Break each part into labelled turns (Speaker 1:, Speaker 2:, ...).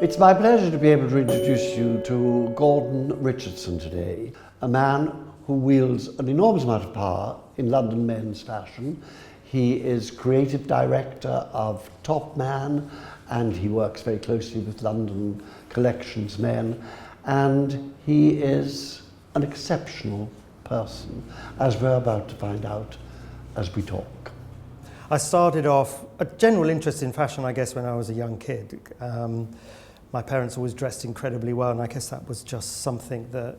Speaker 1: It's my pleasure to be able to introduce you to Colin Richardson today, a man who wields an enormous amount of power in London men's fashion. He is creative director of Topman, and he works very closely with London collections men, and he is an exceptional person, as we're about to find out as we talk.
Speaker 2: I started off a general interest in fashion, I guess, when I was a young kid. My parents always dressed incredibly well, and I guess that was just something that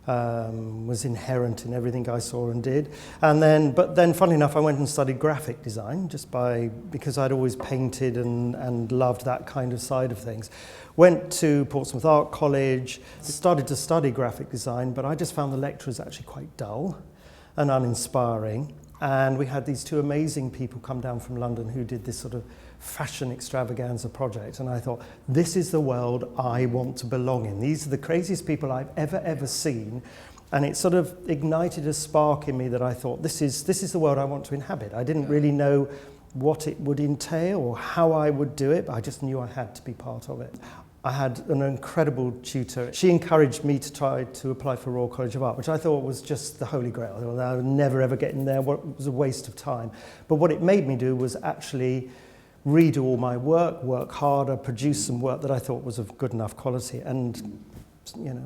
Speaker 2: was inherent in everything I saw and did. But then, funnily enough, I went and studied graphic design because I'd always painted and loved that kind of side of things. Went to Portsmouth Art College, started to study graphic design, but I just found the lecturers actually quite dull and uninspiring. And we had these two amazing people come down from London who did this sort of fashion extravaganza project, and I thought, this is the world I want to belong in. These are the craziest people I've ever seen, and it sort of ignited a spark in me that I thought, this is the world I want to inhabit. I didn't really know what it would entail or how I would do it, but I just knew I had to be part of it. I had an incredible tutor. She encouraged me to try to apply for Royal College of Art, which I thought was just the holy grail. I would never ever get in there. It was a waste of time. But what it made me do was actually redo all my work harder, produce some work that I thought was of good enough quality. And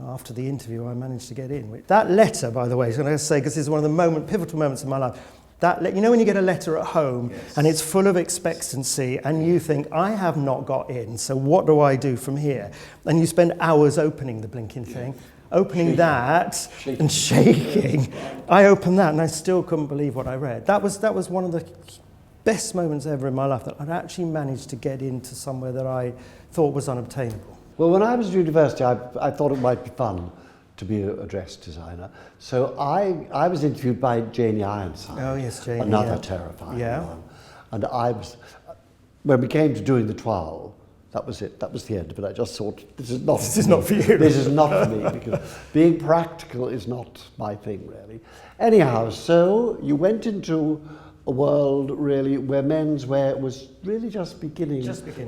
Speaker 2: after the interview, I managed to get in. That letter, by the way, I'm going to say, because this is one of the pivotal moments in my life, when you get a letter at home, yes, and it's full of expectancy and you think, I have not got in, so what do I do from here? And you spend hours opening the blinking thing, opening shaking. That and shaking. I opened that and I still couldn't believe what I read. That was one of the best moments ever in my life, that I'd actually managed to get into somewhere that I thought was unobtainable.
Speaker 1: Well, when I was at university, I thought it might be fun to be a dress designer. So I was interviewed by Janie Ironside.
Speaker 2: Oh yes, Janie.
Speaker 1: Another terrifying one. And when we came to doing the trial, that was it. That was the end of it. I just thought, this is not
Speaker 2: for you.
Speaker 1: This is not for me, because being practical is not my thing, really. Anyhow, so you went into a world really where menswear was really just beginning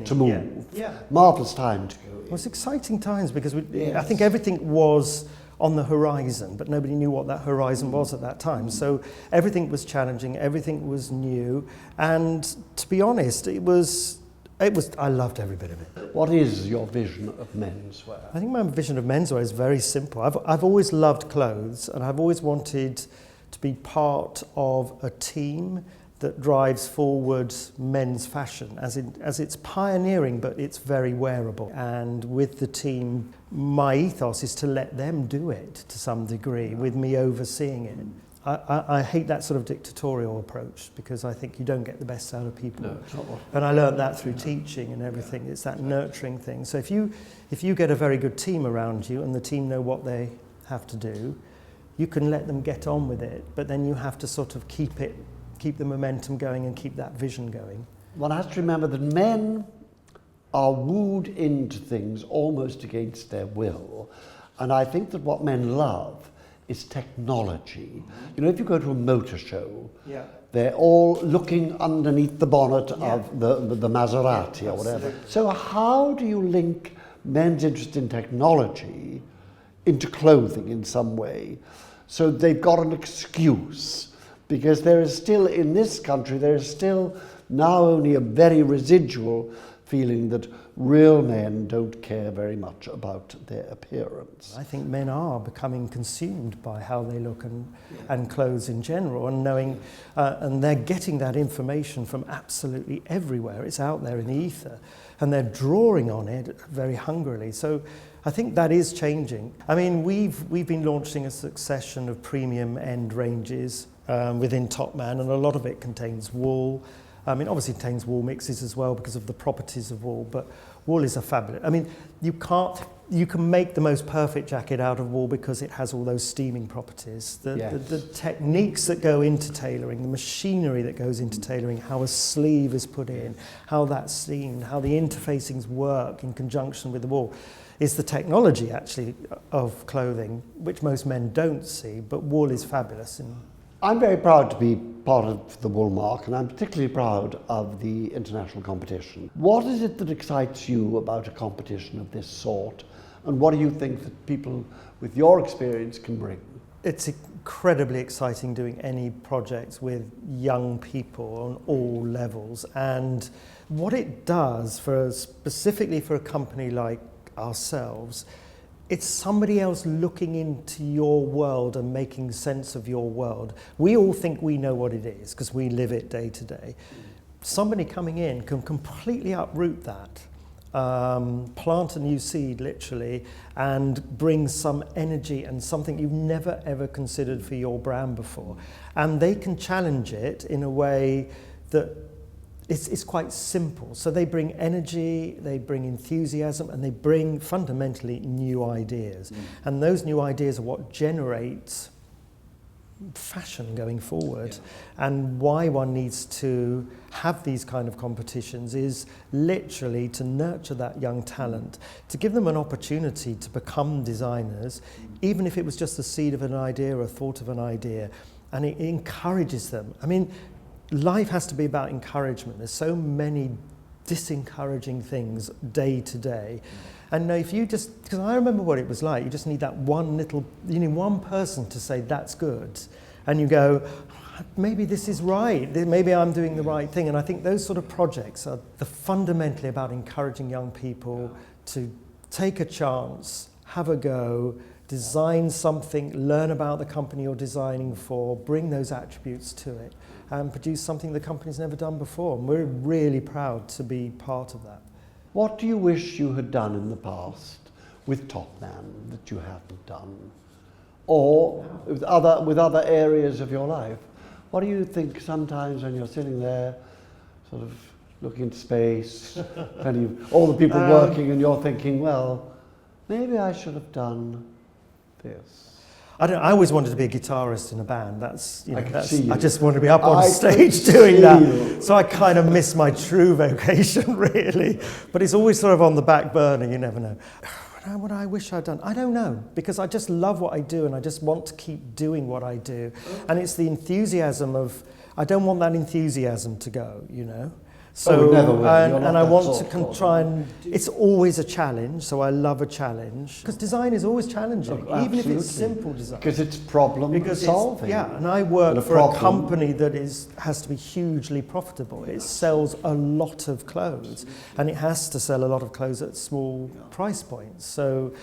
Speaker 1: to move.
Speaker 2: Yeah.
Speaker 1: Marvellous time to go in.
Speaker 2: It was exciting times because
Speaker 1: yes,
Speaker 2: I think everything was on the horizon, but nobody knew what that horizon was at that time. So everything was challenging, everything was new, and to be honest, it was I loved every bit of it.
Speaker 1: What is your vision of menswear?
Speaker 2: I think my vision of menswear is very simple. I've always loved clothes, and I've always wanted to be part of a team that drives forward men's fashion, as it's pioneering, but it's very wearable. And with the team, my ethos is to let them do it to some degree, with me overseeing it. I hate that sort of dictatorial approach, because I think you don't get the best out of people.
Speaker 1: No, it's not what.
Speaker 2: And I learned that through teaching and everything. It's that nurturing thing. So if you get a very good team around you and the team know what they have to do, you can let them get on with it, but then you have to sort of keep the momentum going and keep that vision going.
Speaker 1: One has to remember that men are wooed into things almost against their will, and I think that what men love is technology. If you go to a motor show, yeah, they're all looking underneath the bonnet, yeah, of the Maserati, yeah, or whatever. So how do you link men's interest in technology into clothing in some way? So they've got an excuse, because there is still, in this country, there is still now only a very residual feeling that real men don't care very much about their appearance.
Speaker 2: I think men are becoming consumed by how they look and clothes in general, and knowing, and they're getting that information from absolutely everywhere. It's out there in the ether, and they're drawing on it very hungrily. So I think that is changing. I mean, we've been launching a succession of premium end ranges within Topman, and a lot of it contains wool. I mean, obviously it contains wool mixes as well because of the properties of wool, but wool is a fabulous. I mean, you can make the most perfect jacket out of wool because it has all those steaming properties. The techniques that go into tailoring, the machinery that goes into tailoring, how a sleeve is put in, how that's steamed, how the interfacings work in conjunction with the wool. is the technology actually of clothing, which most men don't see, but wool is fabulous.
Speaker 1: I'm very proud to be part of the Wool Mark, and I'm particularly proud of the international competition. What is it that excites you about a competition of this sort, and what do you think that people with your experience can bring?
Speaker 2: It's incredibly exciting doing any projects with young people on all levels, and what it does specifically for a company like ourselves, it's somebody else looking into your world and making sense of your world. We all think we know what it is because we live it day to day. Somebody coming in can completely uproot that, plant a new seed literally, and bring some energy and something you've never ever considered for your brand before. And they can challenge it in a way that it's quite simple. So they bring energy, they bring enthusiasm, and they bring fundamentally new ideas. And those new ideas are what generates fashion going forward. And why one needs to have these kind of competitions is literally to nurture that young talent, to give them an opportunity to become designers, even if it was just the seed of an idea or a thought of an idea. And it encourages them. I mean, life has to be about encouragement. There's so many disencouraging things day to day. And if you just, because I remember what it was like, you just need that one little, you need one person to say, that's good. And you go, maybe this is right, maybe I'm doing the right thing. And I think those sort of projects are fundamentally about encouraging young people to take a chance, have a go, design something, learn about the company you're designing for, bring those attributes to it, and produce something the company's never done before. And we're really proud to be part of that.
Speaker 1: What do you wish you had done in the past with Topman that you haven't done? Or with other areas of your life? What do you think sometimes when you're sitting there, sort of looking into space, and all the people working, and you're thinking, well, maybe I should have done this?
Speaker 2: I always wanted to be a guitarist in a band. I just want to be up on stage doing that. So I kind of miss my true vocation, really. But it's always sort of on the back burner, you never know. What I wish I'd done? I don't know, because I just love what I do and I just want to keep doing what I do. And it's the enthusiasm I don't want that enthusiasm to go, you know. So,
Speaker 1: never will.
Speaker 2: And I want to try and, it's always a challenge, so I love a challenge. Because design is always challenging, even if it's simple design.
Speaker 1: Because it's problem solving.
Speaker 2: And I work for a company that has to be hugely profitable. It sells a lot of clothes, and it has to sell a lot of clothes at small price points. So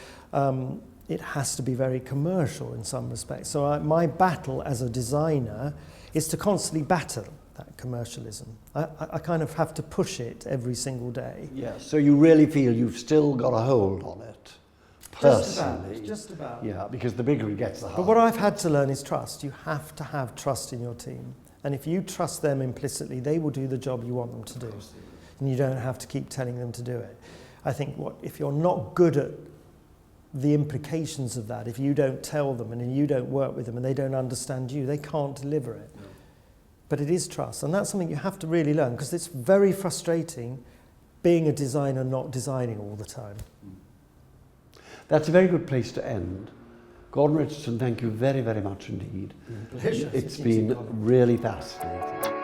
Speaker 2: it has to be very commercial in some respects. So my battle as a designer is to constantly battle that commercialism. I kind of have to push it every single day.
Speaker 1: Yeah, so you really feel you've still got a hold on it, personally.
Speaker 2: Just about.
Speaker 1: Yeah, because the bigger it gets, the harder.
Speaker 2: But what I've had to learn is trust. You have to have trust in your team. And if you trust them implicitly, they will do the job you want them to do. And you don't have to keep telling them to do it. I think if you're not good at the implications of that, if you don't tell them and you don't work with them and they don't understand you, they can't deliver it. No. But it is trust, and that's something you have to really learn, because it's very frustrating being a designer not designing all the time.
Speaker 1: That's a very good place to end. Gordon Richardson, thank you very, very much indeed.
Speaker 2: Pleasure.
Speaker 1: It's been really fascinating.